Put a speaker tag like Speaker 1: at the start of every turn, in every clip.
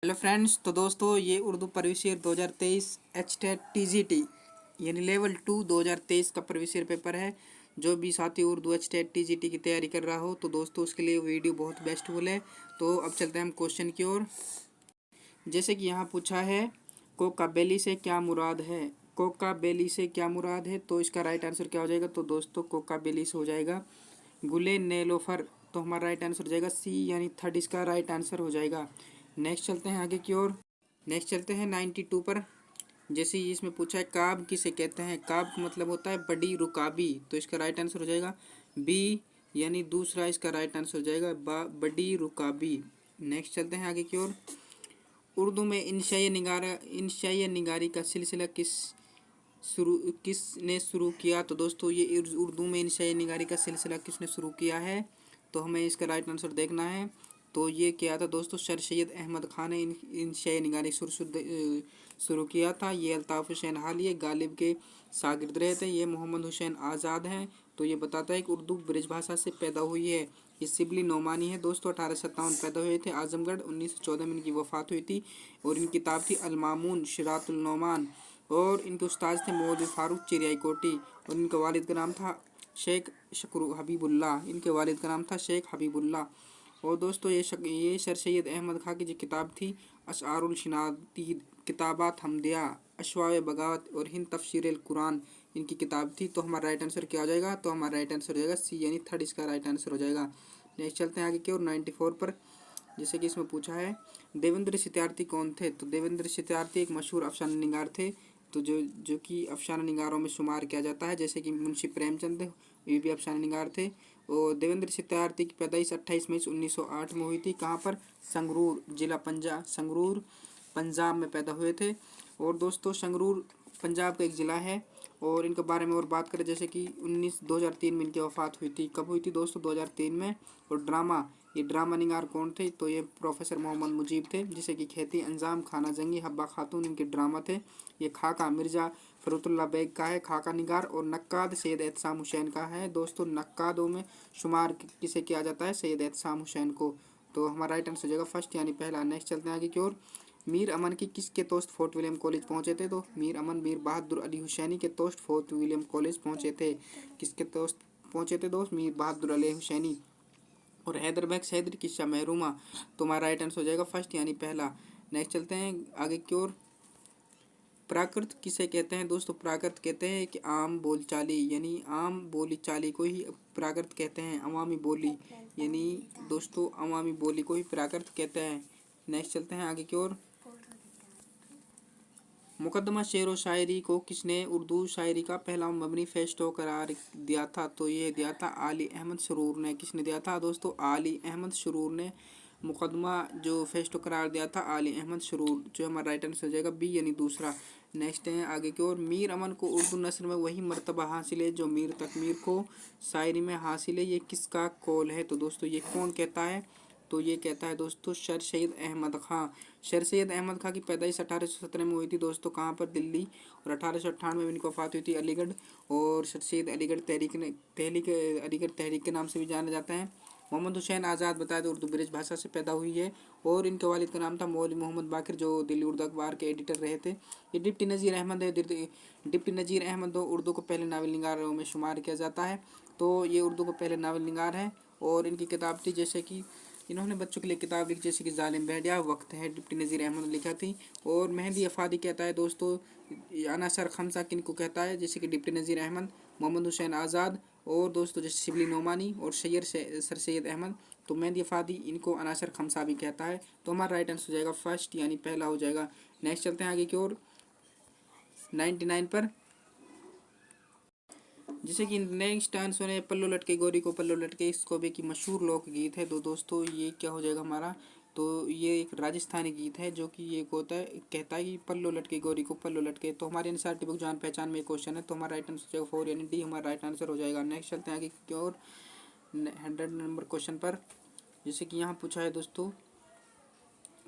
Speaker 1: Hello friends, तो दोस्तों ये उर्दू प्रवेश ईयर 2023 एचटेट टीजीटी यानी लेवल 2 2023 का प्रवेश ईयर पेपर है। जो भी साथी उर्दू एचटेट टीजीटी की तैयारी कर रहा हो तो दोस्तों उसके लिए वीडियो बहुत बेस्टफुल है। तो अब चलते हैं हम क्वेश्चन की ओर। जैसे कि यहाँ पूछा है, कोकाबेली से क्या मुराद है। कोकाबेली से क्या मुराद है, तो इसका राइट आंसर क्या हो जाएगा। तो दोस्तों कोकाबेली से हो जाएगा गुले नेलोफर। तो हमारा राइट आंसर हो जाएगा सी यानी थर्ड इसका राइट आंसर हो जाएगा। नेक्स्ट चलते हैं आगे की ओर। नेक्स्ट चलते हैं 92 पर। जैसे ही इसमें पूछा है काब किसे कहते हैं। काब का मतलब होता है बड़ी रुकाबी। तो इसका राइट आंसर हो जाएगा बी यानी दूसरा इसका राइट आंसर हो जाएगा बड़ी रुकाबी। नेक्स्ट चलते हैं आगे की ओर। उर्दू में इंशाई निगारी का सिलसिला किसने शुरू किया। तो दोस्तों ये उर्दू में इंशाई निगारी का सिलसिला किसने शुरू किया है, तो हमें इसका राइट आंसर देखना है। तो ये क्या था दोस्तों, सर सैयद अहमद खान ने इंशाई निगारी शुरू किया था। ये अल्ताफ़ हुसैन हाली गालिब के शागिर्द रहे थे। ये मोहम्मद हुसैन आज़ाद हैं। तो ये बताता है कि उर्दू ब्रज भाषा से पैदा हुई है। ये सिबली नोमानी है दोस्तों, 1857 पैदा हुए थे आजमगढ़। 1914 में इनकी वफ़ात हुई थी और इनकी किताब थी अलमामून शिरातुल नोमान। और इनके उस्ताद थे मौलवी फ़ारूक चिरियाई कोटी। और इनके वालिद का नाम था शेख शकरू हबीबुल्लाह। इनके वालिद का नाम था शेख हबीबुल्लाह। और दोस्तों ये सर सैयद अहमद खां की जो किताब थी अशआरुल शनादीद, किताबात हमदिया, अशवाए बगावत और हिंद तफसीर कुरान, इनकी किताब थी। तो हमारा राइट आंसर क्या हो जाएगा, तो हमारा राइट आंसर हो जाएगा सी यानी थर्ड इसका राइट आंसर हो जाएगा। नेक्स्ट चलते हैं आगे की ओर 94 पर। जैसे कि इसमें पूछा है देवेंद्र सत्यार्थी कौन थे। तो देवेंद्र सत्यार्थी एक मशहूर अफसाना निगार थे। तो जो कि अफसाना निगारों में शुमार किया जाता है। जैसे कि मुंशी प्रेमचंद ये भी अफसाना निगार थे। और देवेंद्र सत्यार्थी की पैदाइश 28 मई 1908 में हुई थी। कहाँ पर, संगरूर जिला पंजाब, संगरूर पंजाब में पैदा हुए थे। और दोस्तों संगरूर पंजाब का एक ज़िला है। और इनके बारे में और बात करें, जैसे कि 2003 में इनकी वफ़ात हुई थी। कब हुई थी दोस्तों, 2003 में। और ये ड्रामा निगार कौन थे, तो ये प्रोफेसर मोहम्मद मुजीब थे। जिसे कि खेती अंजाम, खाना जंगी, हब्बा खातून इनके ड्रामा थे। ये खाका मिर्ज़ा फ़रूतुल्लाह बेग का है खाका निगार। और नक्काद सैयद एहतसाम हुसैन का है दोस्तों। नक्कादों में शुमार किसे किया जाता है, सैयद एहतसाम हुसैन को। तो हमारा राइट आंसर हो जाएगा फर्स्ट यानी पहला। नेक्स्ट चलते हैं आगे की ओर। मीर अमन की किसके दोस्त फोर्ट विलियम कॉलेज पहुंचे थे। तो मीर अमन मीर बहादुर अली हुसैनी के दोस्त फोर्ट विलियम कॉलेज पहुंचे थे। किसके दोस्त पहुंचे थे दोस्त, मीर बहादुर अली हुसैनी। और हैदर बेग सैदर की शाह महरूमा। तो हमारा राइट आंसर हो जाएगा फर्स्ट यानी पहला। नेक्स्ट चलते हैं आगे की ओर। प्राकृत किसे कहते हैं दोस्तों। प्राकृत कहते हैं कि आम बोलचाली यानी आम बोली चाली को ही प्राकृत कहते हैं। अवामी बोली यानी दोस्तों अवामी बोली को ही प्राकृत कहते हैं। नेक्स्ट चलते हैं आगे की ओर। मुकदमा शेर व शायरी को किसने उर्दू शायरी का पहला मैनिफेस्टो करार दिया था। तो ये दिया था आली अहमद सुरूर ने। किसने दिया था दोस्तों, आली अहमद सुरूर ने मुकदमा जो फेस्टो करार दिया था आली अहमद सुरूर। जो हमारा राइट आंसर हो जाएगा बी यानी दूसरा। नेक्स्ट है आगे की ओर। मीर अमन को उर्दू नस्र में वही मर्तबा हासिल है जो मीर तकमीर को शायरी में हासिल है। ये किसका कौल है, तो दोस्तों ये कौन कहता है, तो ये कहता है दोस्तों सर सैयद अहमद खां। सर सैयद अहमद खां की पैदाइश 1817 में हुई थी दोस्तों। कहाँ पर, दिल्ली। और 1898 में इनकी वफ़ात हुई थी अलीगढ़। और सर सैयद अलीगढ़ तहरीक के नाम से भी जाना जाता है। मोहम्मद हुसैन आज़ाद बताया तो उर्दू ब्रज भाषा से पैदा हुई है। और इनके वालिद का नाम था मौलवी मोहम्मद बाकिर, जो दिल्ली उर्दू अखबार के एडिटर रहे थे। ये डिप्टी नज़ीर अहमद है। डिप्टी नज़ीर अहमद उर्दू को पहले नावल निगारों में शुमार किया जाता है। तो ये उर्दू को पहले नावल निगार है। और इनकी किताब थी, जैसे कि इन्होंने बच्चों के लिए किताब लिखी, जैसे कि जालिम भेड़िया वक्त है, डिप्टी नज़ीर अहमद ने लिखा थी। और मेहंदी अफादी कहता है दोस्तों अनासर खमसा किन को कहता है, जैसे कि डिप्टी नज़ीर अहमद, मोहम्मद हुसैन आज़ाद और दोस्तों जैसे शिबली नोमानी और सर सैयद अहमद। तो मेहंदी अफादी इनको अनासर खमसा भी कहता है। तो हमारा राइट आंसर हो जाएगा फर्स्ट यानी पहला हो जाएगा। नेक्स्ट चलते हैं आगे की ओर 99 पर। जैसे कि नेक्स्ट आंसर है पल्लू लटके गोरी को पल्लू लटके। इसको भी कि मशहूर लोकगीत है। तो दोस्तों ये क्या हो जाएगा हमारा, तो ये एक राजस्थानी गीत है जो कि ये होता है, कहता है कि पल्लू लटके गोरी को पल्लू लटके। तो हमारे एनसीईआरटी बुक जान पहचान में क्वेश्चन है। तो हमारा राइट आंसर हो जाएगा 4 यानी डी हमारा राइट आंसर हो जाएगा। नेक्स्ट चलते हैं आगे की ओर 100 नंबर क्वेश्चन पर। जैसे कि यहाँ पूछा है दोस्तों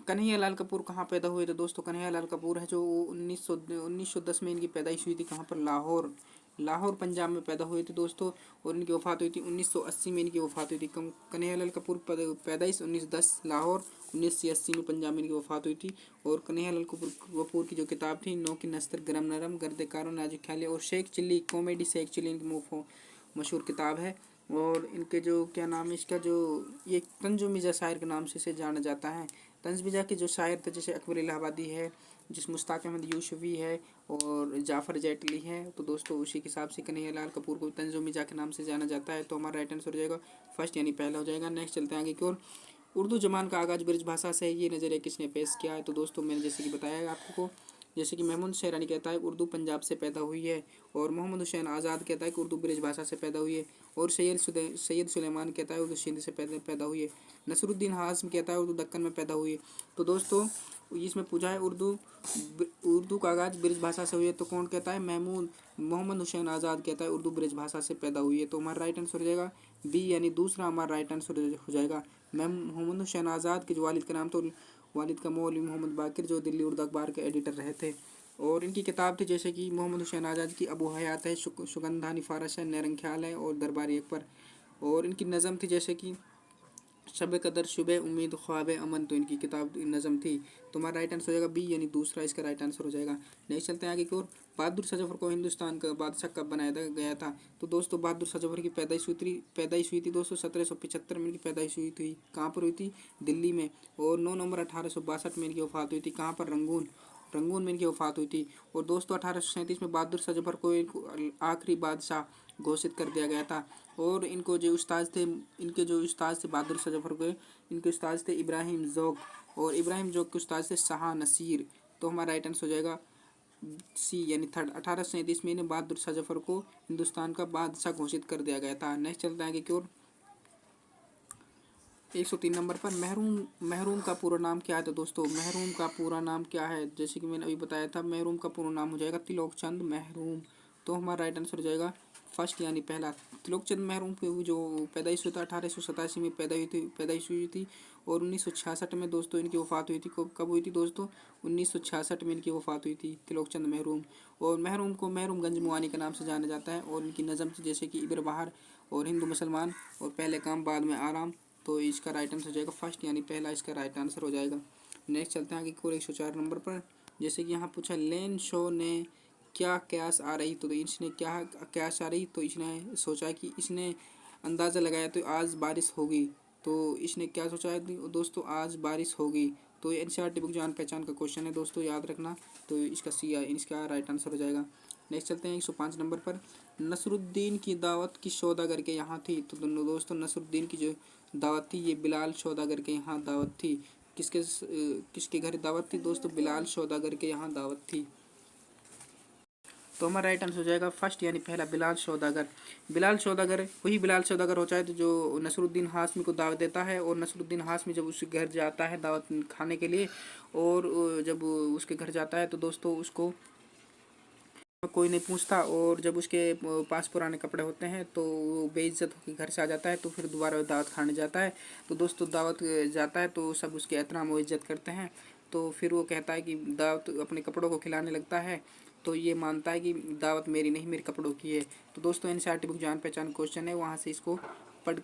Speaker 1: कन्हैया लाल कपूर कहाँ पैदा हुए थे। दोस्तों कन्हैया लाल कपूर है जो 1910 में इनकी पैदाइश हुई थी। कहाँ पर, लाहौर लाहौर पंजाब में पैदा हुए थे दोस्तों, और इनकी वफ़ात हुई थी 1980 में, इनकी वफ़ात हुई थी। कन्हैयालाल कपूर पैदाइश 1910 लाहौर, 1980 में पंजाब में इनकी वफ़ात हुई थी। और कन्हैयालाल कपूर की जो किताब थी नौ की नस्तर गरम नरम गर्द कारो नाजुक ख्याल, और शेख चिल्ली कॉमेडी शेख चिल्ली इनकी मशहूर किताब है। और इनके जो क्या नाम है इसका, जो ये तंज मिर्ज़ा शायर के नाम से इसे जाना जाता है। तंज मिर्ज़ा के जो शायर थे जैसे अकबर इलाहाबादी है, जिस मुश्ताक अहमद यूसुफी है, और जाफ़र जेटली है, तो दोस्तों उसी के हिसाब से कन्हैयालाल कपूर को तंज मिर्ज़ा के नाम से जाना जाता है। तो हमारा राइट आंसर हो जाएगा फर्स्ट यानी पहला हो जाएगा। नेक्स्ट चलते हैं आगे की ओर। उर्दू जबान का आगाज़ ब्रज भाषा से है, ये नज़रिया किसने पेश किया है? तो दोस्तों मैंने जैसे कि बताया आपको, जैसे कि महमूद शेरानी कहता है उर्दू पंजाब से पैदा हुई है, और मोहम्मद हुसैन आज़ाद कहता है कि उर्दू ब्रज भाषा से पैदा हुई है, और सैयद सुलेमान कहता है उर्दू सिंध से पैदा हुई है। नसरुद्दीन हाज़म कहता है उर्दू दक्कन में पैदा हुई है। तो दोस्तों इसमें पूछा है उर्दू का आगाज़ ब्रज भाषा से हुई है, तो कौन कहता है? मोहम्मद हुसैन आज़ाद कहता है उर्दू ब्रज भाषा से पैदा हुई है। तो हमारा राइट आंसर हो जाएगा बी यानी दूसरा हमारा राइट आंसर हो जाएगा। मोहम्मद हुसैन आज़ाद के जो वालिद का नाम, तो वालिद का मौलवी मोहम्मद बाकिर, जो दिल्ली उर्दू अखबार के एडिटर रहे थे। और इनकी किताब थी जैसे कि मोहम्मद हुसैन आज़ाद की अबू हयात है, सुगंधा निफारश है, नरंग ख्याल है, और दरबारी अकबर। और इनकी नज़म थी जैसे कि शब कदर शुबह उम्मीद ख्वाब अमन, तो इनकी किताब नज़म थी। तो हमारा राइट आंसर हो जाएगा बी यानी दूसरा इसका राइट आंसर हो जाएगा। नेक्स्ट चलते हैं आगे की ओर। बहादुर शाह जफर को हिंदुस्तान का बादशाह कब बनाया गया था? तो दोस्तों बहादुर शाह जफर की पैदाइश हुई थी दोस्तों 1775 में इनकी पैदाइश हुई थी। कहाँ पर हुई थी? दिल्ली में। और 9 नवंबर 1862 में इनकी वफ़ात हुई थी। कहाँ पर? रंगून में इनकी वफ़ात हुई थी। और दोस्तों 1837 में बहादुर शाह जफर को आखिरी बादशाह घोषित कर दिया गया था। और इनके जो उस्ताद थे बहादुर शाह जफर के, इनके उस्ताद थे इब्राहिम ज़ौक़, और इब्राहिम ज़ौक़ के उस्ताद थे शाह नसीर। तो हमारा राइट आंसर हो जाएगा सी यानी थर्ड। 1837 में इन्हें बहादुर शाह जफर को हिंदुस्तान का बादशाह घोषित कर दिया गया था। नेक्स्ट चलते हैं आगे की ओर। 103 नंबर पर महरूम का पूरा नाम क्या है? तो दोस्तों महरूम का पूरा नाम क्या है? जैसे कि मैंने अभी बताया था, महरूम का पूरा नाम हो जाएगा तिलोक चंद महरूम। तो हमारा राइट आंसर हो जाएगा फर्स्ट यानी पहला। तिलोक चंद महरूम की जो पैदाइश हुई था 1887 में पैदाइश हुई थी। और 1966 में दोस्तों इनकी वफ़ात हुई थी। कब हुई थी दोस्तों? 1966 में इनकी वफ़ात हुई थी तिलोक चंद महरूम। और महरूम को महरूमगंज मुआनी के नाम से जाना जाता है। और इनकी नज़म थी जैसे कि इब्र बहार, और हिंदू मुसलमान, और पहले काम बाद में आराम। तो इसका राइट आंसर हो जाएगा फर्स्ट यानी पहला इसका राइट आंसर हो जाएगा। नेक्स्ट चलते हैं आगे की ओर 104 नंबर पर। जैसे कि यहाँ पूछा लेन शो ने क्या कयास आ रही, तो इसने क्या कयास आ रही, तो इसने सोचा कि इसने अंदाज़ा लगाया तो आज बारिश होगी। तो इसने क्या सोचा है दोस्तों? आज बारिश होगी। तो ये एनसीईआरटी बुक जान पहचान का क्वेश्चन है दोस्तों, याद रखना। तो इसका राइट आंसर हो जाएगा। नेक्स्ट चलते हैं 105 नंबर पर। नसरुद्दीन की दावत किस सौदागर के यहाँ थी? तो दोस्तों नसरुद्दीन की जो दावत थी ये बिलाल सौदागर के यहाँ दावत थी। किसके घर दावत थी दोस्तों? बिलाल सौदागर के यहाँ दावत थी। तो हमारा राइट आंसर हो जाएगा फर्स्ट यानी पहला बिलाल सौदागर। वही बिलाल सौदागर होता है तो जो नसरुद्दीन हाशमी को दावत देता है। और नसरुद्दीन हाशमी जब उसके घर जाता है दावत खाने के लिए, और जब उसके घर जाता है तो दोस्तों उसको कोई नहीं पूछता, और जब उसके पास पुराने कपड़े होते हैं तो वो बेइज्जत होकर घर से आ जाता है। तो फिर दोबारा दावत खाने जाता है। तो दोस्तों दावत जाता है तो सब उसके एहतराम व इज्जत करते हैं। तो फिर वो कहता है कि दावत अपने कपड़ों को खिलाने लगता है। तो ये मानता है कि दावत मेरी नहीं मेरे कपड़ों की है। तो दोस्तों एनसीईआरटी बुक जान पहचान क्वेश्चन है, वहाँ से इसको पढ़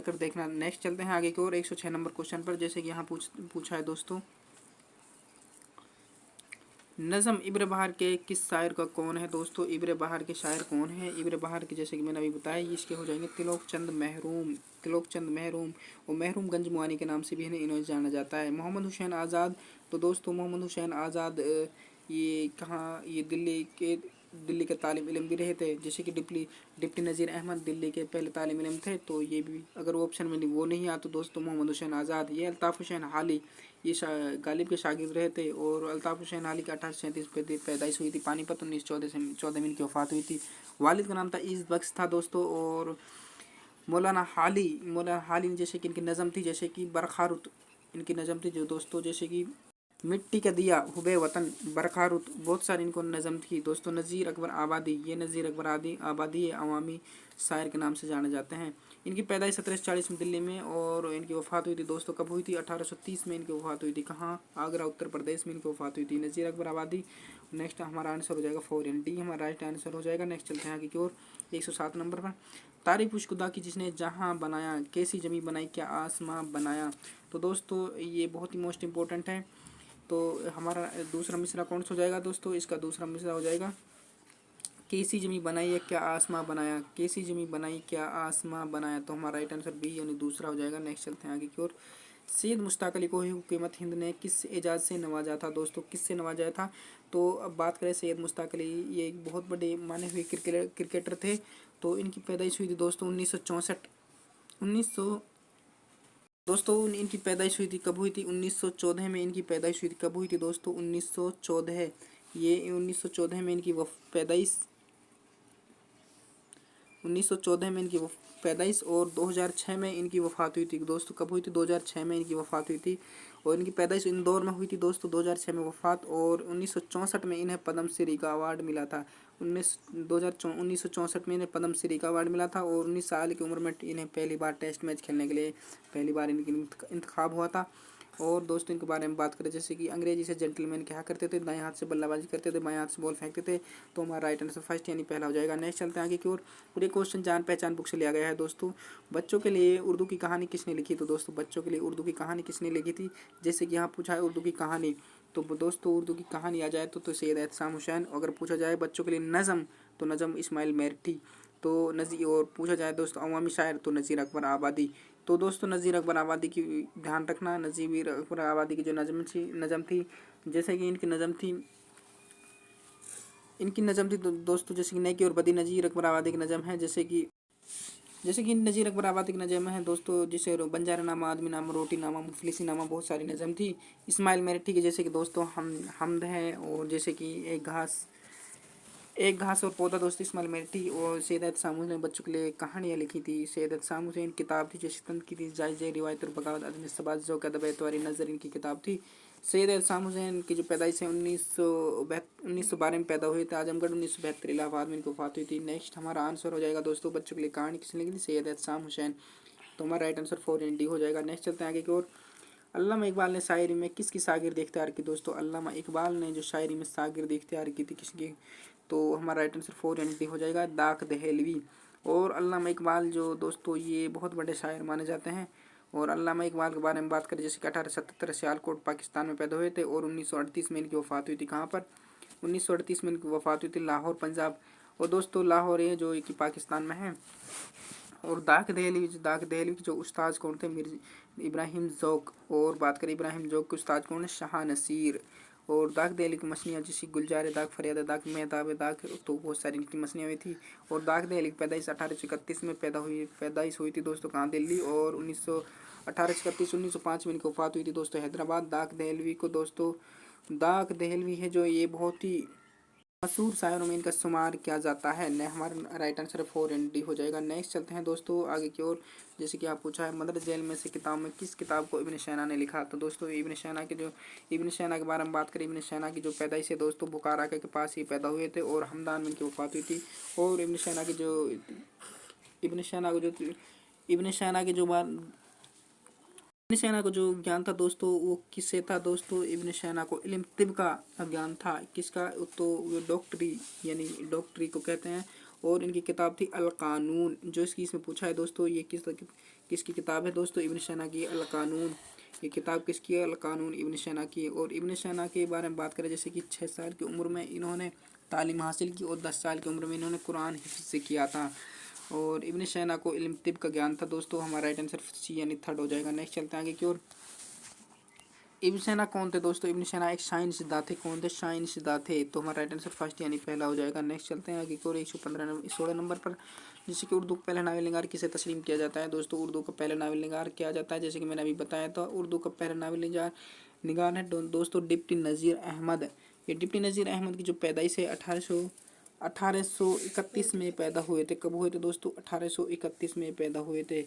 Speaker 1: कर देखना। नेक्स्ट चलते हैं आगे की ओर 106 नंबर क्वेश्चन पर। जैसे कि यहाँ पूछा है दोस्तों, नज़म इब्र बहार के किस शायर का कौन है? दोस्तों इब्र बहार के शायर कौन है? इब्र बहार के जैसे कि मैंने अभी बताया इसके हो जाएंगे तिलोक चंद महरूम। और महरूमगंज मुआनी के नाम से भी इन्हें जाना जाता है। मोहम्मद हुसैन आज़ाद, तो दोस्तों मोहम्मद हुसैन आज़ाद ये कहाँ, ये दिल्ली के तालिब इलम भी रहे थे। जैसे कि डिप्टी नज़ीर अहमद दिल्ली के पहले तालिब इलम थे। तो ये भी अगर वो ऑप्शन में वो नहीं आया तो दोस्तों मोहम्मद हुसैन आज़ाद। ये अल्ताफ़ हुसैन हाली ये गालिब के शागिर्द रहे थे। और अल्ताफ़ हुसैन हाली की 1837 पे पैदाइश हुई थी पानीपत। 1914 में इनकी वफ़ात हुई थी। वालिद का नाम था ईज़ बख्श था दोस्तों। और मौलाना हाली जैसे कि इनकी नज़म थी जैसे कि बरखारुत, इनकी नज़म थी जो दोस्तों जैसे कि मिट्टी का दिया, हुबे वतन, बरखा रुत, बहुत सारी इनको नज़म थी दोस्तों। नज़ीर अकबर आबादी, ये नज़ीर अकबर आबादी अवामी शायर के नाम से जाने जाते हैं। इनकी पैदाइश 1740 में दिल्ली में और इनकी वफ़ात हुई थी दोस्तों। कब हुई थी? 1830 में इनकी वफ़ात हुई थी। कहाँ? आगरा उत्तर प्रदेश में इनकी वफ़ात हुई थी। नज़ीर अकबर आबादी। नेक्स्ट हमारा आंसर हो जाएगा 4 एन डी हमारा राइट आंसर हो जाएगा। नेक्स्ट चलते हैं आगे की ओर 107 नंबर पर। तारीफ उस खुदा की जिसने जहाँ बनाया, कैसी ज़मीं बनाई, क्या आसमां बनाया। तो दोस्तों ये बहुत ही मोस्ट इंपॉर्टेंट है। तो हमारा दूसरा मिसरा कौन सा हो जाएगा दोस्तों? इसका दूसरा मिसरा हो जाएगा कैसी ज़मीं बनाई है, क्या आसमां बनाया। कैसी ज़मीं बनाई, क्या आसमां बनाया। तो हमारा राइट आंसर बी यानी दूसरा हो जाएगा। नेक्स्ट चलते हैं आगे की ओर। सैयद मुश्ताक अली को हुकूमत हिंद ने किस एजाज़ से नवाजा था दोस्तों? किससे नवाजा था? तो अब बात करें सैयद मुश्ताक अली, ये एक बहुत बड़े माने हुए क्रिकेटर थे। तो इनकी पैदाइश हुई थी दोस्तों 1964 1900 दोस्तों इनकी पैदाइश हुई थी। कब हुई थी? 1914 में इनकी पैदाइश हुई थी। कब हुई थी दोस्तों? 1914। ये 1914 में इनकी पैदाइश 1914 में इनकी पैदाइश और 2006 में इनकी वफ़ात हुई थी दोस्तों। कब हुई थी? 2006 में इनकी वफ़ात हुई थी और इनकी पैदाइश इंदौर में हुई थी दोस्तों। 2006 में वफ़ात और 1964 में इन्हें पद्म श्री का अवार्ड मिला था। 1964 में इन्हें पद्म श्री का अवार्ड मिला था और 19 साल की उम्र में इन्हें पहली बार टेस्ट मैच खेलने के लिए पहली बार इनकी इंतखाब हुआ था। और दोस्तों इनके बारे में बात करें, जैसे कि अंग्रेजी से जेंटलमैन क्या करते थे? दाएं हाथ से बल्लेबाजी करते थे, बाएं हाथ से बॉल फेंकते थे। तो हमारा राइट आंसर फर्स्ट यानी पहला हो जाएगा। नेक्स्ट चलते हैं आगे की ओर। ये क्वेश्चन जान पहचान बुक से लिया गया है दोस्तों। बच्चों के लिए उर्दू की कहानी किसने लिखी? तो दोस्तों बच्चों के लिए उर्दू की कहानी किसने लिखी थी? जैसे कि यहाँ पूछा है उर्दू की कहानी, तो दोस्तों उर्दू की कहानी आ जाए तो सैयद एहतसाम हुसैन। अगर पूछा जाए बच्चों के लिए नज़म, तो नज़म इस्माइल मेरठी। तो नज़ीर और पूछा जाए दोस्तों अवामी शायर, तो नज़ीर अकबर आबादी। तो दोस्तों नज़ीर अकबर आबादी की ध्यान रखना, नज़ीर अकबर आबादी की जो नज़म थी जैसे कि इनकी नज़म थी दोस्तों, जैसे कि नेकी और बदी नज़ीर अकबर आबादी की नज़म है। जैसे कि नज़ीर अकबर आबादी की नज़म है दोस्तों, जिसे बंजारा नामा, आदमी नामा, रोटी नामा, मुफलिसी नामा, बहुत सारी नज़म थी। इस्माइल मेरठी की जैसे कि दोस्तों हमद है, और जैसे कि एक घास और पौधा दोस्तों इस्माइल मेरठी। और सैयद एहतसाम हुसैन ने बच्चों के लिए कहानियाँ लिखी थी। सैयद एहतसाम हुसैन किताब थी जैसे तंद की थी, जायज़ रिवायत और बगावत अदम सबाज जो कदब एतवारी नज़र इनकी किताब थी। सैयद एहतसाम हुसैन की जो पैदाइश है 1912 में पैदा हुए थे आजमगढ़। 1972 इलाहाबाद में इनकी वफ़ात हुई थी। नेक्स्ट हमारा आंसर हो जाएगा दोस्तों बच्चों के लिए कहानी किसने लिखी थी? सैयद एहतसाम हुसैन। तो हमारा राइट आंसर 4 एंड डी हो जाएगा। नेक्स्ट चलते हैं आगे की ओर। अल्लामा इकबाल ने शायरी में किसकी शागिर्दी इख्तियार की दोस्तों? अल्लामा इकबाल ने जो शायरी में शागिर्दी इख्तियार की थी किसकी? तो हमारा राइट आंसर 4 एंड डी हो जाएगा, दाक दहलवी। और अल्लामा इकबाल जो दोस्तों ये बहुत बड़े शायर माने जाते हैं। और अल्लामा इकबाल के बारे में बात करें, जैसे कि 1877 सियालकोट पाकिस्तान में पैदा हुए थे और 1938 में इनकी वफ़ात हुई थी। कहाँ पर? 1938 में इनकी वफ़ात हुई थी लाहौर पंजाब। और दोस्तों लाहौर है जो कि पाकिस्तान में है। और दाक दहलवी के जो उस्ताद कौन थे? इब्राहिम ज़ौक़। और बात करें इब्राहिम ज़ौक़ के उस्ताद कौन है? शाह नसीर। और दाक दहलवी की मछलियाँ जैसी गुलजार दाक, फरियाद दाक, मेहताब दाक, तो बहुत सारी इनकी मछलियाँ हुई थी। और दाक दहलवी की पैदाइश 1831 में पैदाइश हुई थी दोस्तों। कहाँ? दिल्ली। और 1905 में इनकी वफ़ात हुई थी दोस्तों हैदराबाद। दाक दहलवी को दोस्तों दाक दहलवी है जो ये बहुत ही मशहूर शायरों में इनका शुमार किया जाता है। न हमारा राइट आंसर 4 एंड डी हो जाएगा। नेक्स्ट चलते हैं दोस्तों आगे की ओर। जैसे कि आप पूछा है मदर जेल में से किताब में किस किताब को इब्न सैना ने लिखा? तो दोस्तों इब्न सैना के बारे में बात करें, इब्न सैना की जो पैदाइश है दोस्तों बुखारा के पास ही पैदा हुए थे और हमदान में इनकी वफ़ात हुई थी। और इब्न सैना की जो इब्न सैना के जो इब्न सैना को जो ज्ञान था दोस्तों वो किससे था दोस्तों? इब्न सैना को इल्म तिब का ज्ञान था। किसका? तो वो डॉक्टरी यानी डॉक्टरी को कहते हैं। और इनकी किताब थी अल कानून, जो इसमें पूछा है दोस्तों ये किसकी किताब है दोस्तों? इब्न सैना की अल कानून। ये किताब किसकी है? अल कानून इब्न सैना की। और इब्न सैना के बारे में बात करें, जैसे कि 6 साल की उम्र में इन्होंने तालीम हासिल की और 10 साल की उम्र में इन्होंने कुरान हिफ्ज़ किया था। और इब्न सैना को इल्म तिब का ज्ञान था दोस्तों। हमारा राइट आंसर सी यानी थर्ड हो जाएगा। नेक्स्ट चलते हैं आगे की ओर। इब्न सैना कौन थे दोस्तों? इब्न सैना एक साइंसदां थे। कौन थे? साइंसदां थे। तो हमारा राइट आंसर फर्स्ट यानी पहला हो जाएगा। नेक्स्ट चलते हैं आगे की ओर 116 नंबर पर। जैसे कि उर्दू का पहला नावल निगार किसे तस्लीम किया जाता है दोस्तों? उर्दू का पहला नावल निगार किया जाता है, जैसे कि मैंने अभी बताया था, उर्दू का पहला नावल निगार है दोस्तों डिप्टी नज़ीर अहमद। ये डिप्टी नज़ीर अहमद की जो पैदाइश है 1831 में पैदा हुए थे। कब हुए थे दोस्तों? 1831 में पैदा हुए थे।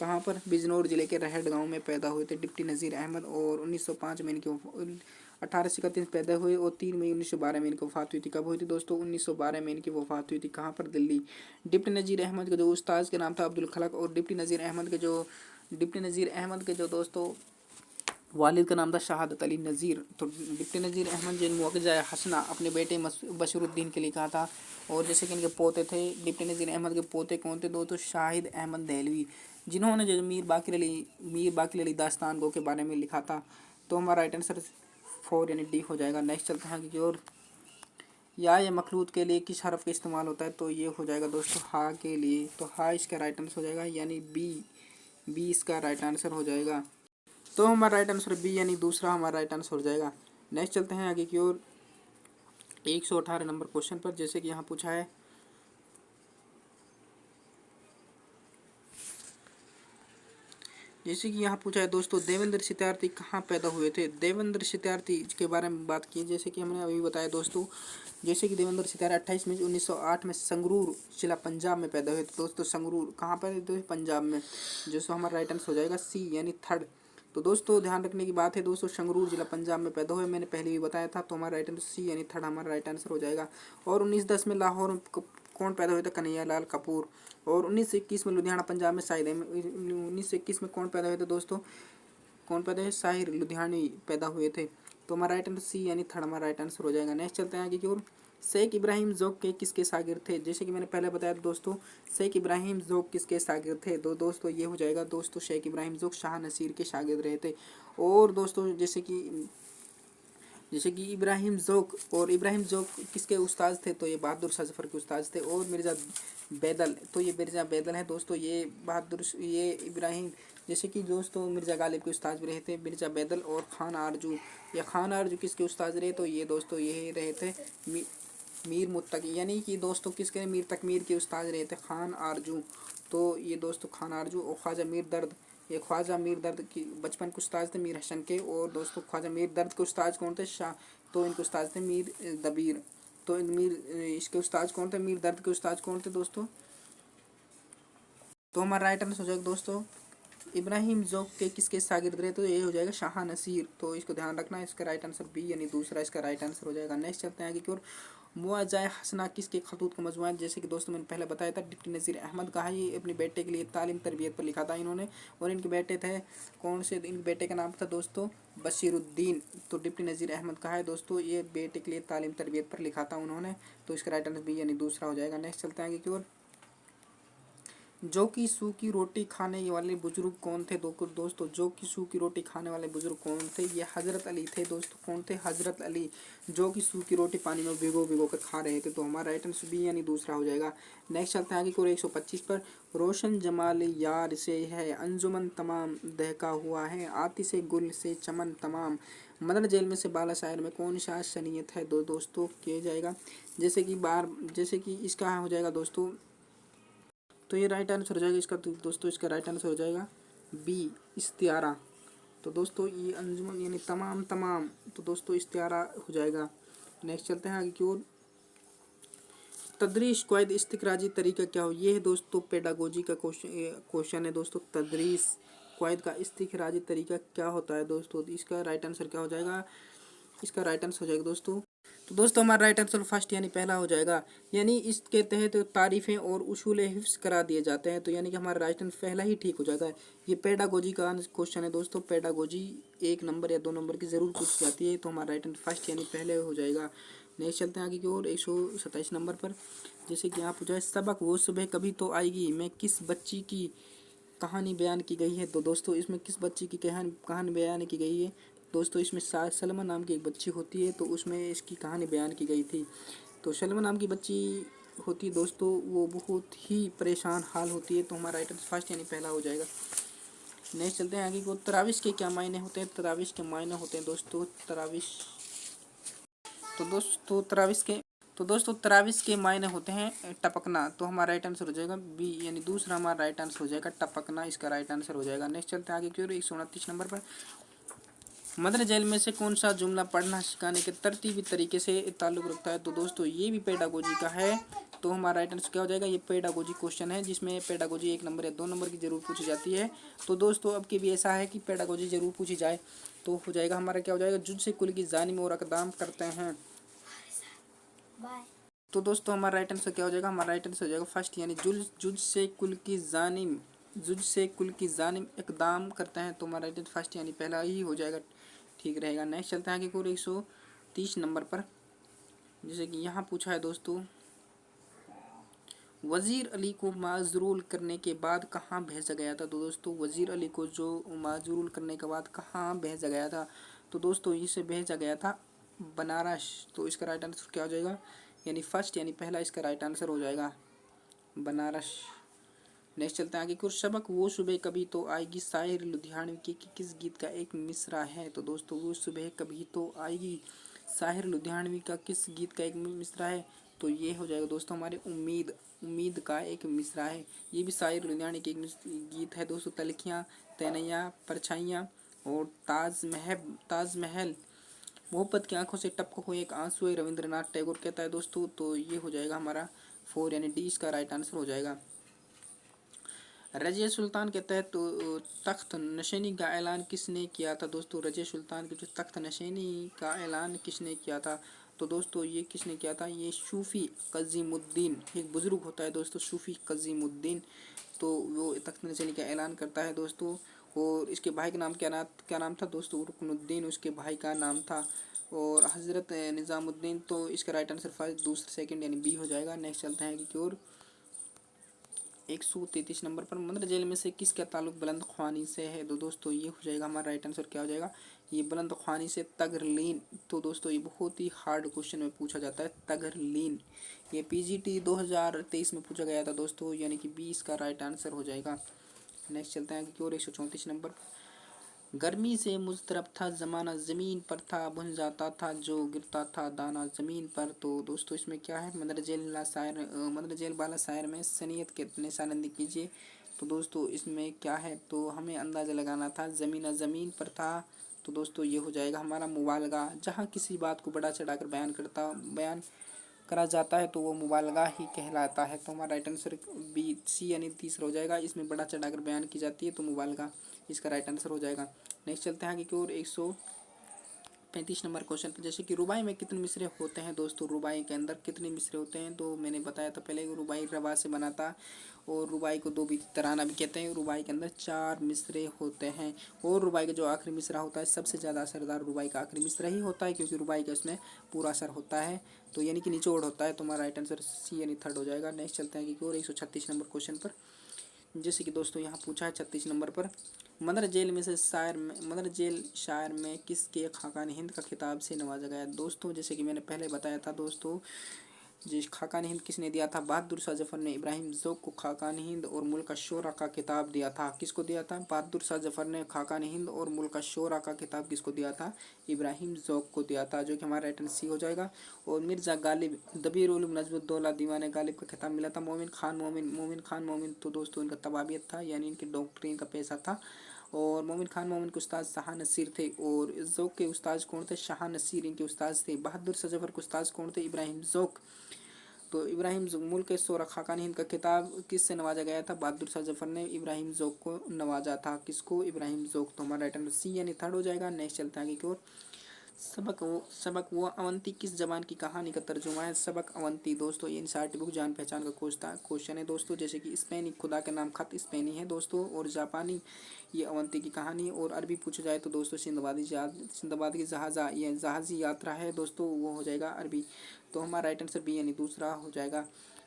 Speaker 1: कहाँ पर? बिजनौर जिले के रहट गांव में पैदा हुए थे डिप्टी नज़ीर अहमद। और 1905 में इनकी 1831 पैदा हुए और 3 मई 1912 में इनकी वफात हुई थी। कब हुई थी दोस्तों? 1912 में इनकी वफात हुई थी। कहाँ पर? दिल्ली। डिप्टी नज़ीर अहमद के जो उस्ताद के नाम था अब्दुल खलक, और डिप्टी नज़ीर अहमद के जो दोस्तों वालिद का नाम था शहादत अली नज़ीर। तो डिप्टी नज़ीर अहमद जिन मुअज़्ज़ा हसना अपने बेटे बशरुद्दीन के लिए कहा था। और जैसे कि इनके पोते थे, डिप्टी नज़ीर अहमद के पोते कौन थे दोस्तों? शाहिद अहमद दहलवी, जिन्होंने जो मीर बाकिर अली दास्तान गो के बारे में लिखा था। तो हमारा राइट आंसर 4 यानी डी हो जाएगा। नेक्स्ट चलते हैं कि और या मखलूत के लिए किस हरफ का इस्तेमाल होता है? तो ये हो जाएगा दोस्तों हा के लिए। तो हा इसका राइट आंसर हो जाएगा, यानी बी इसका राइट आंसर हो जाएगा। तो हमारा राइट आंसर बी यानी दूसरा हमारा राइट आंसर हो जाएगा। नेक्स्ट चलते हैं आगे की ओर 118 नंबर क्वेश्चन पर। जैसे कि यहाँ पूछा है, दोस्तों देवेंद्र सत्यार्थी कहाँ पैदा हुए थे? देवेंद्र सत्यार्थी के बारे में बात की, जैसे कि हमने अभी बताया दोस्तों, जैसे कि देवेंद्र सत्यार्थी 28 मई 1908 में संगरूर जिला पंजाब में पैदा हुए थे। दोस्तों संगरूर कहाँ पर? तो पंजाब में, जिसको हमारा राइट आंसर हो जाएगा सी यानी थर्ड। तो दोस्तों ध्यान रखने की बात है दोस्तों, संगरूर जिला पंजाब में पैदा हुए, मैंने पहले भी बताया था। तो हमारा राइट आंसर सी यानी थर्ड हमारा राइट आंसर हो जाएगा। और 1910 में लाहौर में कौन पैदा हुए थे? कन्हैया लाल कपूर। और 1921 में लुधियाना पंजाब में शाहिद 1921 में कौन पैदा हुए थे दोस्तों? कौन पैदा हुए? शाहिर लुधियानी पैदा हुए थे। तो हमारा राइट आंसर सी यानी थर्ड हमारा राइट आंसर हो जाएगा। नेक्स्ट चलते हैं आगे की ओर। शेख इब्राहिम ज़ौक़ के किसके शागिर्द थे? जैसे कि मैंने पहले बताया दोस्तों, शेख इब्राहिम ज़ौक़ किसके शागिर्द थे? तो दोस्तों ये हो जाएगा दोस्तों, शेख इब्राहिम ज़ौक़ शाह नसीर के शागिर्द रहे थे। और दोस्तों जैसे कि इब्राहिम ज़ौक़ और इब्राहिम ज़ौक़ किसके उस्ताद थे? तो ये बहादुर शाह ज़फ़र के उस्ताद थे। और मिर्ज़ा बैदल, तो ये मिर्ज़ा बैदल है दोस्तों, ये इब्राहिम, जैसे कि दोस्तों मिर्ज़ा गालिब के उस्ताद भी रहे थे मिर्ज़ा बैदल। और खान आरजू, या खान आरजू किसके उस्ताद रहे? तो ये दोस्तों ये रहे थे मीर मुत्तकी, यानी कि दोस्तों किसके? मीर तकमीर के उस्ताद रहे थे खान आरजू। तो ये दोस्तों खान आरजू। और ख्वाजा मीर दर्द, ये ख्वाजा मीर दर्द की बचपन के उस्ताद थे मीर हसन के। और दोस्तों ख्वाजा मीर दर्द के उस्ताद कौन थे? शाह। तो इनके उस्ताद थे मीर दबीर। तो इसके उस्ताद कौन थे? मीर दर्द के उस्ताद कौन थे दोस्तों? तो हमारा राइट आंसर हो जाएगा दोस्तों, इब्राहिम ज़ौक़ के किसके शागिर्द रहे? तो ये हो जाएगा शाह नसीर। तो इसको ध्यान रखना है, इसका राइट आंसर बी यानी दूसरा इसका राइट आंसर हो जाएगा। नेक्स्ट चलते हैं आगे की ओर। मुअज़्ज़ा हसना किसके खतूत का मजमूआ है? जैसे कि दोस्तों मैंने पहले बताया था, डिप्टी नज़ीर अहमद का है। ये अपने बेटे के लिए तालीम तरबियत पर लिखा था इन्होंने। और इनके बेटे थे कौन से? इनके बेटे का नाम था दोस्तों बशीरुद्दीन। तो डिप्टी नज़ीर अहमद का है दोस्तों, ये बेटे के लिए तालीम तरबियत पर लिखा था उन्होंने। तो इसका राइट आंसर बी यानी दूसरा हो जाएगा। नेक्स्ट चलते हैं आगे की ओर। जो कि सूखी रोटी खाने वाले बुजुर्ग कौन थे? दोस्तों जो कि सूखी रोटी खाने वाले बुजुर्ग कौन थे? ये हज़रत अली थे दोस्तों। कौन थे? हज़रत अली, जो कि सूखी रोटी पानी में भिगो कर खा रहे थे। तो हमारा राइट आंसर बी यानी दूसरा हो जाएगा। नेक्स्ट चलते हैं आगे की ओर 125 पर। रोशन जमाल यार से है अंजुमन तमाम दहका हुआ है, आतिश गुल से चमन तमाम, मदर जेल में से बाला शायर में कौन सा शनीयत है? दोस्तों किया जाएगा, जैसे कि इसका हो जाएगा दोस्तों, तो ये राइट आंसर हो जाएगा इसका। तो दोस्तों इसका राइट आंसर हो जाएगा बी इस्तियारा। तो दोस्तों ये अंजुमन यानी तमाम, तो दोस्तों इस्तियारा हो जाएगा। नेक्स्ट चलते हैं आगे की ओर। तदरीस क्वायद इस्तिखराजी तरीका क्या हो? ये है दोस्तों पेडागोजी का क्वेश्चन है दोस्तों। तदरीस क्वायद का इस्तिखराजी तरीका क्या होता है दोस्तों? इसका राइट आंसर क्या हो जाएगा? इसका राइट आंसर हो जाएगा दोस्तों, तो दोस्तों हमारा राइट आंसर फर्स्ट यानी पहला हो जाएगा। यानी इसके तहत तारीफ़ें और उसूल हिफ्स करा दिए जाते हैं। तो यानी कि हमारा राइट आंसर पहला ही ठीक हो जाता है। ये पेडागोजी का क्वेश्चन है दोस्तों। पेडागोजी 1 नंबर या 2 नंबर की ज़रूर पूछ जाती है। तो हमारा राइट आंसर फर्स्ट यानी पहले हो जाएगा। नेक्स्ट चलते हैं आगे की ओर 127 नंबर पर। जैसे कि यहाँ पूछा है, सबक वो सुबह कभी तो आएगी में किस बच्ची की कहानी बयान की गई है? तो दोस्तों इसमें किस बच्ची की कहानी बयान की गई है? दोस्तों इसमें सलमा नाम की एक बच्ची होती है, तो उसमें इसकी कहानी बयान की गई थी। तो सलमा नाम की बच्ची होती है दोस्तों, वो बहुत ही परेशान हाल होती है। तो हमारा राइट आंसर फर्स्ट यानी पहला हो जाएगा। नेक्स्ट चलते हैं आगे को। तराविश के क्या मायने होते हैं? तराविश के मायने होते हैं दोस्तों तराविश के मायने होते हैं टपकना। तो हमारा राइट आंसर हो जाएगा बी यानी दूसरा हमारा राइट आंसर हो जाएगा टपकना, इसका राइट आंसर हो जाएगा। नेक्स्ट चलते हैं आगे की ओर 129 नंबर पर। मदर जेल में से कौन सा जुमला पढ़ना सिखाने के तरतीबी तरीके से ताल्लुक़ रखता है? तो दोस्तों ये भी पेडागोजी का है। तो हमारा राइट आंसर क्या हो जाएगा, ये पेडागोजी क्वेश्चन है जिसमें पेडागोजी 1 नंबर या 2 नंबर की जरूर पूछी जाती है। तो दोस्तों अब की भी ऐसा है कि पेडागोजी जरूर पूछी जाए। तो हो जाएगा हमारा क्या हो जाएगा, जुज से कुल की जानिम और अकदाम करते हैं। तो दोस्तों हमारा राइट आंसर क्या हो जाएगा, हमारा राइट आंसर हो जाएगा फर्स्ट, यानी जुज से कुल की जानिम, जुज से कुल की जानिम इकदाम करते हैं। तो हमारा राइट आंसर फर्स्ट यानी पहला ही हो जाएगा, ठीक रहेगा। नेक्स्ट चलते हैं आगे को 130 नंबर पर, जैसे कि यहाँ पूछा है दोस्तों, वज़ीर अली को माजरूल करने के बाद कहाँ भेजा गया था। तो दोस्तों वज़ीर अली को जो माजरूल करने के बाद कहाँ भेजा गया था, तो दोस्तों इसे भेजा गया था बनारस। तो इसका राइट आंसर क्या हो जाएगा, यानी फर्स्ट यानी पहला इसका राइट आंसर हो जाएगा बनारस। नेक्स्ट चलते हैं आगे, कुछ सबक वो सुबह कभी तो आएगी शायर लुधियानवी की किस गीत का एक मिसरा है। तो दोस्तों वो सुबह कभी तो आएगी शायर लुधियानवी का किस गीत का एक मिसरा है। तो ये हो जाएगा दोस्तों हमारे उम्मीद, उम्मीद का एक मिसरा है। ये भी शायर लुधियानवी की एक गीत है दोस्तों। तलखियाँ, तैनैया, परछाइयाँ और ताजमहल, मोहब्बत की आंखों से टपक हुए एक आंसू है, रविंद्रनाथ टैगोर कहता है दोस्तों। तो ये हो जाएगा हमारा 4 यानी डी इसका राइट आंसर हो जाएगा। रजिया सुल्तान के तहत तख्त नशीनी का ऐलान किसने किया था। दोस्तों रजिया सुल्तान के जो तख्त नशीनी का ऐलान किसने किया था, तो दोस्तों ये किसने किया था, ये सूफ़ी कज़ीमुद्दीन, एक बुज़ुर्ग होता है दोस्तों सूफ़ी कज़ीमुद्दीन। तो वो तख्त नशीनी का ऐलान करता है दोस्तों। और इसके भाई का नाम क्या नाम था दोस्तों, रुकनुद्दीन उसके भाई का नाम था, और हज़रत निज़ामुद्दीन। तो इसका राइट आंसर फर्स्ट, दूसरा, सेकंड यानी बी हो जाएगा। नेक्स्ट चलते हैं कि और 133 नंबर पर, मंदरजेल में से किसका ताल्लुक बुलंद ख्वानी से है। तो दोस्तों ये हो जाएगा हमारा राइट आंसर क्या हो जाएगा, ये बुलंद ख्वानी से तगरलीन। तो दोस्तों ये बहुत ही हार्ड क्वेश्चन में पूछा जाता है तगरलीन, ये पीजीटी 2023 में पूछा गया था दोस्तों, यानी कि 20 का राइट आंसर हो जाएगा। नेक्स्ट चलते हैं कि और 134 नंबर, गर्मी से मुज़तरब था ज़माना ज़मीन पर था, बुन जाता था जो गिरता था दाना ज़मीन पर। तो दोस्तों इसमें क्या है, मदरजेल बाला शायर में सनियत के निशानंदी कीजिए। तो दोस्तों इसमें क्या है, तो हमें अंदाज़ा लगाना था ज़मीन पर था। तो दोस्तों ये हो जाएगा हमारा मुबालगा, जहाँ किसी बात को बड़ा चढ़ाकर बयान करा जाता है तो वो मुबालगा ही कहलाता है। तो हमारा राइट आंसर बी सी यानी तीसरा हो जाएगा, इसमें बड़ा चढ़ाकर बयान की जाती है तो मुबालगा इसका राइट आंसर हो जाएगा। नेक्स्ट चलते हैं आगे की ओर 135 नंबर क्वेश्चन पर, जैसे कि रुबाई में कितने मिसरे होते हैं। दोस्तों रुबाई के अंदर कितने मिसरे होते हैं, तो मैंने बताया था पहले रुबाई रवा से बना था, और रुबाई को 2 भी तराना भी कहते हैं। रुबाई के अंदर 4 मिसरे होते हैं, और रुबाई का जो आखिरी मिसरा होता है सबसे ज़्यादा असरदार रुबाई का आखिरी मिसरा ही होता है, क्योंकि रुबाई का उसमें पूरा असर होता है, तो यानी कि निचोड़ होता है। तो हमारा राइट आंसर सी यानी थर्ड हो जाएगा। नेक्स्ट चलते हैं कि और 136 नंबर क्वेश्चन पर, जैसे कि दोस्तों यहाँ पूछा है 36 नंबर पर, मदर जेल शायर में किसके खाकान हिंद का खिताब से नवाजा गया। दोस्तों जैसे कि मैंने पहले बताया था दोस्तों, जिस खाकान हिंद किसने दिया था, बहादुर शाह जफर ने इब्राहिम ज़ौक़ को खाकान हिंद और मुल्क शोरा का खिताब दिया था। किसको दिया था, बहादुर शाह जफर ने खाकान हिंद और मुल्क शोरा का खिताब किसको दिया था, इब्राहिम ज़ौक़ को दिया था, जो कि हमारा राइट आंसर सी हो जाएगा। और मिर्ज़ा गालिब दबीर उलूम नजमुद्दौला दीवान गालिब का खिताब मिला था मोमिन खान मोमिन। तो दोस्तों इनका तबाबियत था, यानी इनके डॉक्टरी का पेशा था। और मोमिन के उस्ताद शाह नसीर थे, और ज़ौक़ के उस्ताद कौन थे, शाह नसीर इनके उस्ताद थे। बहादुर शाह जफर के उस्ताद कौन थे, इब्राहिम ज़ौक़। तो इब्राहिम मुल्क सोरा खाकान हिंद का खिताब किससे नवाजा गया था, बहादुर शाह जफर ने इब्राहिम ज़ौक़ को नवाजा था। किसको, इब्राहिम ज़ौक़। तो हमारा राइट आंसर सी यानी थर्ड हो जाएगा। नेक्स्ट चलते हैं आगे की ओर, सबक वो अवंती किस जबान की कहानी का तर्जुमा है। सबक अवंती दोस्तों ये एनसीईआरटी बुक जान पहचान का क्वेश्चन है दोस्तों, जैसे कि स्पेनी खुदा के नाम खत स्पेनी है दोस्तों, और जापानी ये अवंती की कहानी, और अरबी पूछा जाए तो दोस्तों सिंदबाद की जहाज़ी यात्रा है दोस्तों, वो हो जाएगा अरबी। तो हमारा राइट आंसर बी यानी दूसरा हो जाएगा।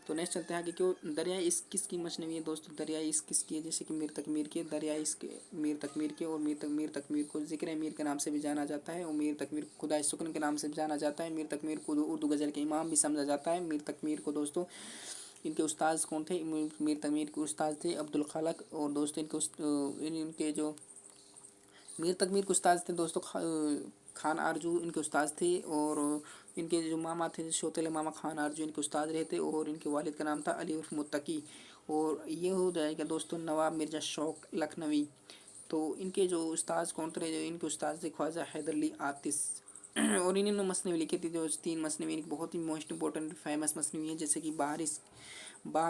Speaker 1: तो नेक्स्ट चलते हैं आगे क्यों, दरियाई इश्क किसकी मसनवी है दोस्तों, दरियाई इश्क किसकी है, जैसे कि मीर तकमीर के, दरियाई इश्क मीर तकमीर के, और मीर तकमीर को ज़िक्र मीर के नाम से भी जाना जाता है, और मीर तकमीर को खुदा सुकन के नाम से भी जाना जाता है। मीर तकमीर को उर्दू गज़ल के इमाम भी समझा जाता है। मीर तकमीर को दोस्तों इनके उस्ताद कौन थे, मीर तकमीर के उस्ताद थे अब्दुल खालक, और दोस्तों इनके जो मीर तकमीर के उस्ताद थे दोस्तों खान आरजू इनके उस्ताद थे, और इनके जो मामा थे शोतेले मामा खान आरजू इनके उस्ताद रहे थे, और इनके वालिद का नाम था अली उर्फ मुत्तकी। और ये हो जाएगा दोस्तों नवाब मिर्ज़ा शौक लखनवी। तो इनके जो उस्ताद कौन थे, जो इनके उस्ताद थे ख्वाजा हैदर अली आतिश। और इन्होंने मसनवी लिखी थी। जो 3 मसनवी इनकी बहुत ही मोस्ट इंपॉर्टेंट फेमस मसनवी है, जैसे कि बार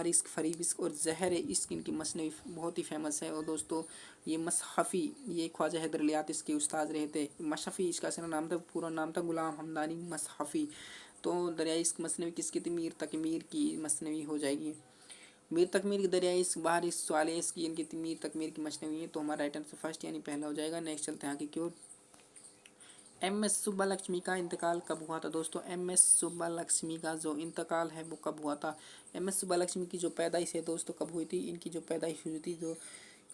Speaker 1: इश्क, फरीब इश्क और ज़हर इश्क, इनकी मसनवी बहुत ही फेमस है। और दोस्तों ये मसहफ़ी, ये ख्वाजा हैदर अली आतिश के उस्ताद रहे थे। मशफ़ी इसका असली नाम था, पूरा नाम था गुलाम हमदानी मसहफ़ी। तो दरिया इश्क मसनवी किसकी थी? मीर तकमीर की मसनवी हो जाएगी। मीर तकमीर की दरिया इश्क, बाहर इश्क, सवाल इश्क, की इनकी मीर तकमीर की मसनवी है। तो हमारा राइट आंसर फर्स्ट यानी पहला हो जाएगा। नेक्स्ट चलते हैं आगे की ओर। एम.एस. सुब्बालक्ष्मी का इंतकाल कब हुआ था? दोस्तों एम.एस. सुब्बालक्ष्मी का जो इंतकाल है वो कब हुआ था? एम.एस. सुब्बालक्ष्मी की जो पैदाइश है दोस्तों कब हुई थी? इनकी जो पैदाइश हुई थी, जो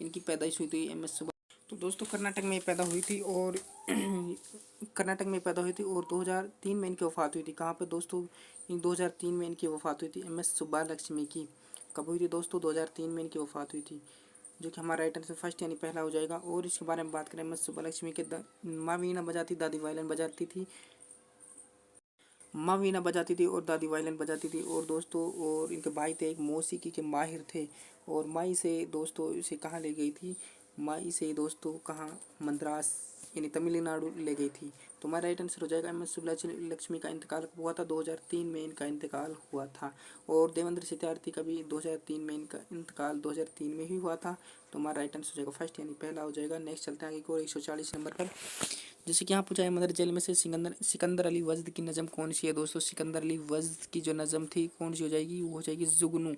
Speaker 1: इनकी पैदाइश हुई थी एम.एस. सुब्बा, तो दोस्तों कर्नाटक में पैदा हुई थी। और कर्नाटक में पैदा हुई थी और 2003 में इनकी वफ़ात हुई थी। कहाँ पे दोस्तों? 2003 में इनकी वफ़ात हुई थी एम.एस. सुब्बालक्ष्मी की। कब हुई थी दोस्तों? 2003 में इनकी वफ़ात हुई थी, जो कि हमारा राइट आंसर फर्स्ट यानी पहला हो जाएगा। और इसके बारे में बात करें, एम.एस. सुब्बालक्ष्मी के माँ वीणा बजाती, दादी वायलिन बजाती थी। माँ वीणा बजाती थी और दादी वायलिन बजाती थी। और दोस्तों और इनके भाई थे एक मौसीकी के माहिर थे। और माई से दोस्तों इसे कहाँ ले गई थी? माई से दोस्तों कहाँ? मद्रास यानी तमिलनाडु ले गई थी। तो हमारा राइट आंसर हो जाएगा एम.एस. सुब्बालक्ष्मी का इंतकाल हुआ था 2003 में इनका इंतकाल हुआ था। और देवेंद्र सत्यार्थी का भी 2003 में इनका इंतकाल 2003 में ही हुआ था। तो हमारा राइट आंसर हो जाएगा फर्स्ट यानी पहला हो जाएगा। नेक्स्ट चलते हैं आगे को 140 नंबर पर। जैसे कि यहाँ पूछा है, मदर जेल में से सिकंदर अली वजद की नज़म कौन सी है? दोस्तों सिकंदर अली वजद की जो नज़म थी कौन सी हो जाएगी? वो हो जाएगी जुगनू।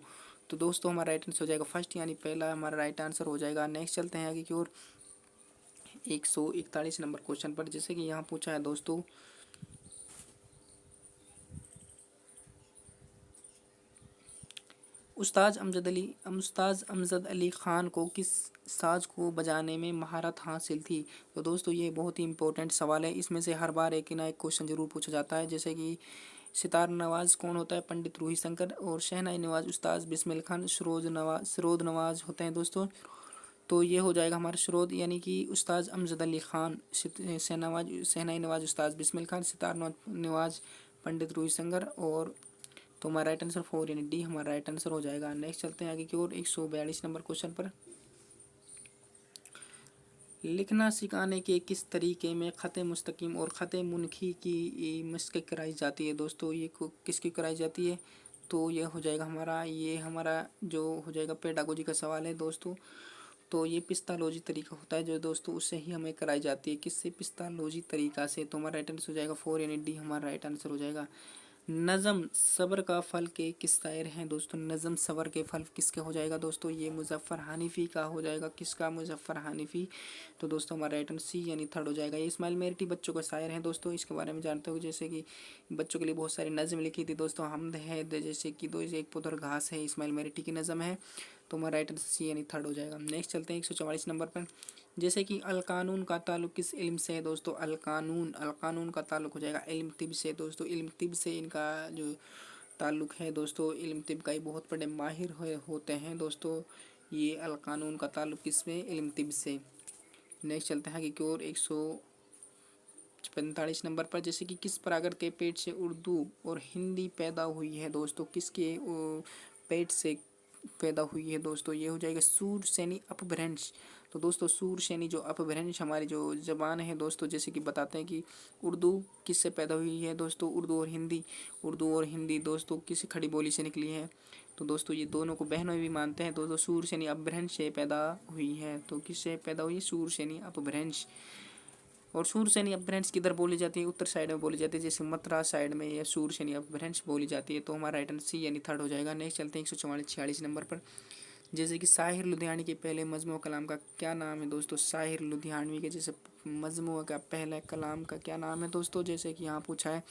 Speaker 1: तो दोस्तों हमारा राइट आंसर हो जाएगा फर्स्ट यानी पहला हमारा राइट आंसर हो जाएगा। नेक्स्ट चलते हैं आगे की ओर 141 नंबर क्वेश्चन पर। जैसे कि यहाँ पूछा है दोस्तों, उस्ताज अमजद अली ख़ान को किस साज को बजाने में महारत हासिल थी? तो दोस्तों ये बहुत ही इंपॉर्टेंट सवाल है। इसमें से हर बार एक ना एक क्वेश्चन जरूर पूछा जाता है। जैसे कि सितार नवाज कौन होता है? पंडित रूही शंकर। और शहनाई नवाज उस्ताद बिस्मिल खान। सरोद नवाज होते हैं दोस्तों। तो ये हो जाएगा हमारा सरोद यानी कि उस्ताद अमजद अली ख़ान। शहनाई नवाज उस्ताद बिस्मिल खान। सितार नवाज पंडित रूही शंकर। और तो हमारा राइट आंसर 4 यानी डी हमारा राइट आंसर हो जाएगा। नेक्स्ट चलते हैं आगे की ओर 142 नंबर क्वेश्चन पर। लिखना सिखाने के किस तरीके में ख़त मुस्तकीम और ख़त मुनखी की मशक़ कराई जाती है? दोस्तों ये किसकी कराई जाती है? तो ये हो जाएगा हमारा जो हो जाएगा पेडागोजी का सवाल है दोस्तों। तो ये पिस्तालोजी तरीका होता है जो दोस्तों उससे ही हमें कराई जाती है। किससे? पिस्तालोजी तरीका से। तो हमारा राइट आंसर हो जाएगा 4 यानी डी हमारा राइट आंसर हो जाएगा। नज़म सब्र का फल के किस शायर हैं? दोस्तों नज़म सब्र के फल किसके हो जाएगा? दोस्तों ये मुज़फ़्फ़र हनीफ़ी का हो जाएगा। किसका? मुज़फ़्फ़र हनीफ़ी। तो दोस्तों हमारा राइट आंसर सी यानी थर्ड हो जाएगा। ये इस्माइल मेरठी बच्चों का शायर हैं दोस्तों। इसके बारे में जानते हो जैसे कि बच्चों के लिए बहुत सारी नज़म लिखी थी दोस्तों। हमद है जैसे कि दो एक पुदर घास है, इस्माइल मेरठी की नज़म है। तो हमारा राइट आंसर सी यानी थर्ड हो जाएगा। नेक्स्ट चलते हैं 144 नंबर पर। जैसे कि अल कानून का ताल्लुक किस इल्म से है? दोस्तों अल कानून का ताल्लुक हो जाएगा इल्म तिब से। दोस्तों इल्म तिब से इनका जो ताल्लुक है दोस्तों, इल्म तिब का ये बहुत बड़े माहिर होते हैं दोस्तों। ये अल कानून का ताल्लुक किसमें? इल्म तिब से। नेक्स्ट चलते हैं आगे की ओर 145 नंबर पर। जैसे कि किस परागण के पेट से उर्दू और हिंदी पैदा हुई है? दोस्तों किसके पेट से पैदा हुई है? दोस्तों ये हो जाएगा सूर सैनी अपभ्रंश। तो दोस्तों सूर सैनी जो अपभ्रंश हमारी जो ज़बान है दोस्तों, जैसे कि बताते हैं कि उर्दू किससे पैदा हुई है? दोस्तों उर्दू और हिंदी दोस्तों किसी खड़ी बोली से निकली है। तो दोस्तों ये दोनों को बहनों भी मानते हैं। दोस्तों सूर सैनी अपभ्रंश से पैदा हुई है। तो किससे पैदा हुई? सूर सैनी अपभ्रंश। और सूरसैनी अपभ्रंश किधर बोली जाती है? उत्तर साइड में बोली जाती है, जैसे मथुरा साइड में यह सूरसैनी अपभ्रंश बोली जाती है। तो हमारा राइट आंसर सी यानी थर्ड हो जाएगा। नेक्स्ट चलते हैं 146 नंबर पर। जैसे कि साहिर लुधियानवी के पहले मजमू कलाम का क्या नाम है? दोस्तों साहिर लुधियानवी के जैसे मजमू का पहले कलाम का क्या नाम है दोस्तों? जैसे कि यहाँ पूछा है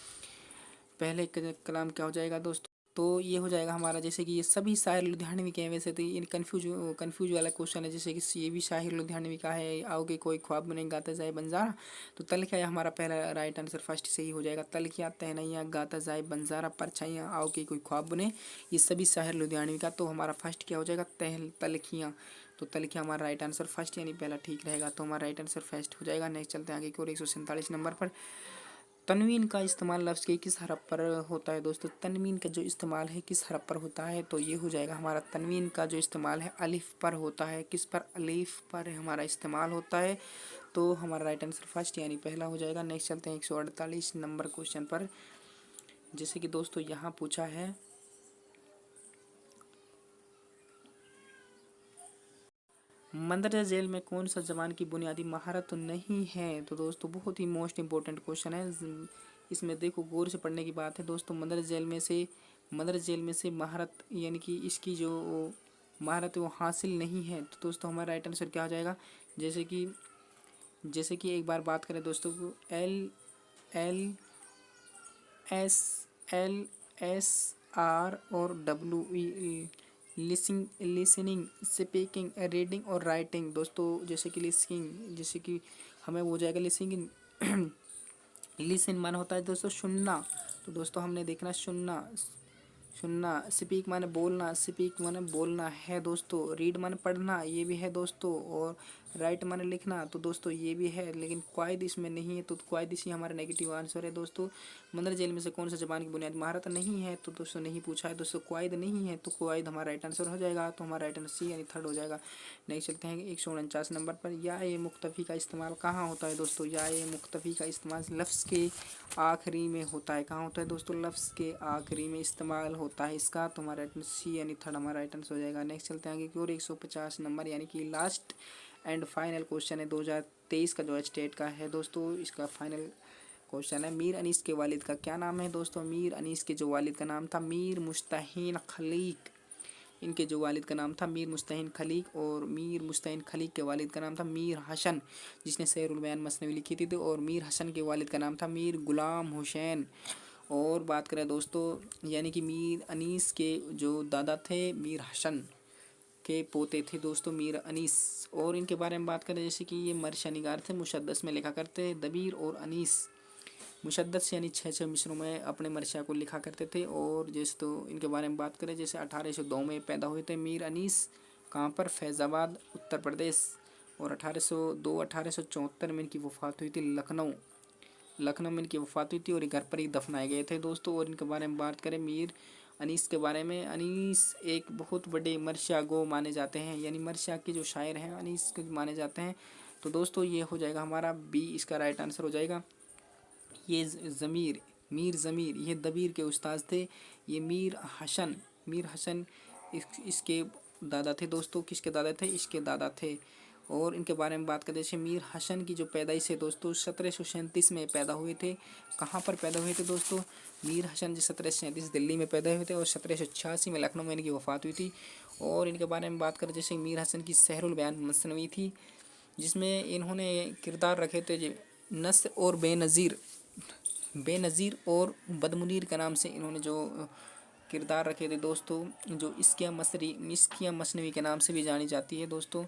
Speaker 1: पहले कलाम क्या हो जाएगा दोस्तों? तो ये हो जाएगा हमारा, जैसे कि ये सभी शायर लुधियानवी के हैं वैसे तो ये कन्फ्यूज वाला क्वेश्चन है। जैसे कि ये भी शाहिर लुधियानवी का है। आओगे कोई ख्वाब में नहीं गाता जाए बंजारा। तो तलखिया हमारा पहला राइट आंसर फर्स्ट से ही हो जाएगा। तलखिया तहनैया गाता जाए बंजारा परछाइयाँ आओगे कोई ख्वाब बने, ये सभी शाहिर लुधियानवी का। तो हमारा फर्स्ट क्या हो जाएगा? तलखियाँ। तो तलखियाँ हमारा राइट आंसर फर्स्ट यानी पहला ठीक रहेगा। तो हमारा राइट आंसर फर्स्ट हो जाएगा। नेक्स्ट चलते हैं आगे की ओर 147 नंबर पर। तनवीन का इस्तेमाल लफ्ज़ के किस हरफ पर होता है? दोस्तों तनवीन का जो इस्तेमाल है किस हरफ पर होता है? तो ये हो जाएगा हमारा तनवीन का जो इस्तेमाल है अलिफ पर होता है। किस पर? अलिफ पर हमारा इस्तेमाल होता है। तो हमारा राइट आंसर फर्स्ट यानी पहला हो जाएगा। नेक्स्ट चलते हैं 148 नंबर क्वेश्चन पर। जैसे कि दोस्तों यहाँ पूछा है मंदरजा जेल में कौन सा जवान की बुनियादी महारत तो नहीं है। तो दोस्तों बहुत ही मोस्ट इंपॉर्टेंट क्वेश्चन है। इसमें देखो गौर से पढ़ने की बात है दोस्तों। मंदरजा जेल में से महारत यानी कि इसकी जो महारत है वो हासिल नहीं है। तो दोस्तों हमारा राइट आंसर क्या हो जाएगा। जैसे कि एक बार बात करें दोस्तों को एल एल एस आर और डब्ल्यू लिसनिंग स्पीकिंग रीडिंग और राइटिंग। दोस्तों जैसे कि लिसनिंग, जैसे कि हमें वो हो जाएगा लिसनिंग। लिसन माना होता है दोस्तों सुनना। तो दोस्तों हमने देखना सुनना। स्पीक माने बोलना है दोस्तों। रीड माने पढ़ना, ये भी है दोस्तों। और राइट माने लिखना, तो दोस्तों ये भी है। लेकिन क्वाइद इसमें नहीं है, तो क्वाइद इसी हमारा नेगेटिव आंसर है दोस्तों। मंदर जेल में से कौन सा जबान की बुनियादी महारत नहीं है, तो दोस्तों नहीं पूछा है दोस्तों। क्वाइद नहीं है, तो क्वाइद हमारा राइट आंसर हो जाएगा। तो हमारा राइट आंसर सी यानी थर्ड हो जाएगा। नेक्स्ट चलते हैं 149 नंबर पर। या ए मुख्तफ़ी का इस्तेमाल कहाँ होता है दोस्तों। या ए मुख्तफ़ी का इस्तेमाल लफ्ज़ के आखिरी में होता है। कहाँ होता है दोस्तों, लफ्ज़ के आखिरी में इस्तेमाल होता है इसका। तो हमारा राइट आंसर सी यानी थर्ड हमारा राइट आंसर हो जाएगा। नेक्स्ट चलते हैं आगे की ओर 150 नंबर यानी कि लास्ट एंड फाइनल क्वेश्चन है 2023 का जो स्टेट का है दोस्तों। इसका फाइनल क्वेश्चन है मीर अनीस के वालिद का क्या नाम है दोस्तों। मीर अनीस के जो वालिद का नाम था मीर मुस्तहीन खलीक। इनके जो वालिद का नाम था मीर मुस्तहीन खलीक, और मीर मुस्तहीन खलीक के वालिद का नाम था मीर हसन, जिसने सैरुल बयान मसनवी लिखी थी। और मीर हसन के वालिद का नाम था मीर गुलाम हुसैन। और बात करें दोस्तों यानी कि मीर अनीस के जो दादा थे मीर हसन के पोते थे दोस्तों मीर अनीस। और इनके बारे में बात करें जैसे कि ये मरशा निगार थे, मुशद्दस में लिखा करते। दबीर और अनीस मुशद्दस यानी 6 मिसरों में अपने मरशा को लिखा करते थे। और जैसे तो इनके बारे में बात करें जैसे 1802 में पैदा हुए थे मीर अनीस। कहाँ पर, फैज़ाबाद उत्तर प्रदेश। और 1874 में इनकी वफ़ात हुई थी लखनऊ में इनकी वफ़ात हुई थी। और घर पर ही दफनाए गए थे दोस्तों। और इनके बारे में बात करें मीर अनीस के बारे में, अनीस एक बहुत बड़े मरशा गो माने जाते हैं, यानी मरशा के जो शायर हैं अनीस के माने जाते हैं। तो दोस्तों ये हो जाएगा हमारा बी, इसका राइट आंसर हो जाएगा। ये मीर ज़मीर ये दबीर के उस्ताद थे। ये मीर हसन इसके दादा थे दोस्तों। किसके दादा थे, इसके दादा थे। और इनके बारे में बात करें जैसे मीर हसन की जो पैदाइश है दोस्तों 1737 में पैदा हुए थे। कहाँ पर पैदा हुए थे दोस्तों, मीर हसन जी 1737 दिल्ली में पैदा हुए थे। और 1786 में लखनऊ में इनकी वफ़ात हुई थी। और इनके बारे में बात करें जैसे मीर हसन की सहरुल बयान मसनवी थी, जिसमें इन्होंने किरदार रखे थे नस्र और बेनज़ीर और बदमुनीर के नाम से इन्होंने जो किरदार रखे थे दोस्तों, जो इस्किया मसनवी के नाम से भी जानी जाती है दोस्तों।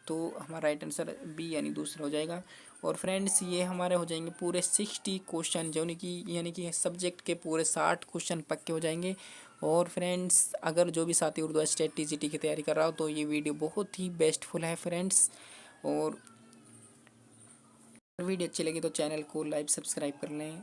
Speaker 1: तो हमारा राइट आंसर बी यानी दूसरा हो जाएगा। और फ्रेंड्स ये हमारे हो जाएंगे पूरे 60 क्वेश्चन, जो यानी कि सब्जेक्ट के पूरे 60 क्वेश्चन पक्के हो जाएंगे। और फ्रेंड्स अगर जो भी साथी उर्दू स्टेट टीजीटी की तैयारी कर रहा हो तो ये वीडियो बहुत ही बेस्टफुल है फ्रेंड्स। और वीडियो अच्छी लगी तो चैनल को लाइक सब्सक्राइब कर लें।